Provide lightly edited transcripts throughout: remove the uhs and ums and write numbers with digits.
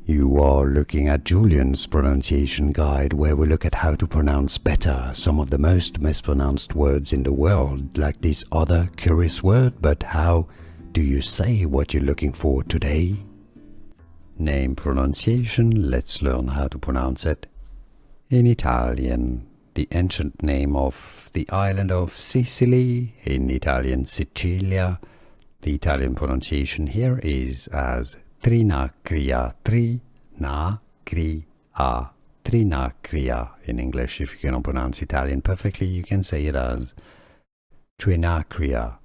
You are looking at Julian's pronunciation guide, where we look at how to pronounce better some of the most mispronounced words in the world, like this other curious word. But how do you say what you're looking for today? Name pronunciation, let's learn how to pronounce it. In Italian, the ancient name of the island of Sicily, in Italian Sicilia. The Italian pronunciation here is as Trinacria, Trinacria. In English, if you cannot pronounce Italian perfectly, you can say it as Trinacria.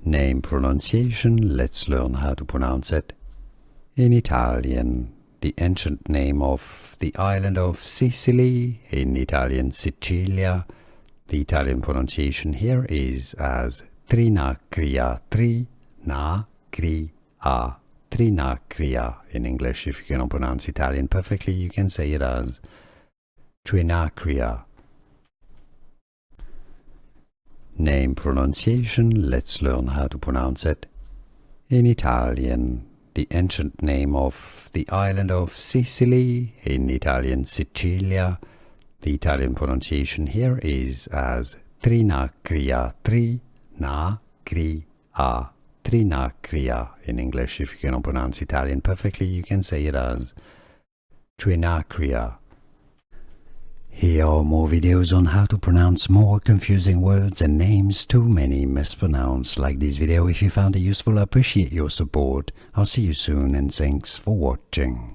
Name pronunciation, let's learn how to pronounce it. In Italian, the ancient name of the island of Sicily, in Italian Sicilia. The Italian pronunciation here is as Trinacria, Trinacria. In English, if you cannot pronounce Italian perfectly, you can say it as Trinacria. Name pronunciation, let's learn how to pronounce it. In Italian, the ancient name of the island of Sicily, in Italian Sicilia. The Italian pronunciation here is as Trinacria, Trinacria. In English, if you cannot pronounce Italian perfectly, you can say it as Trinacria. Here are more videos on how to pronounce more confusing words and names too many mispronounced. Like this video if you found it useful. I appreciate your support. I'll see you soon and thanks for watching.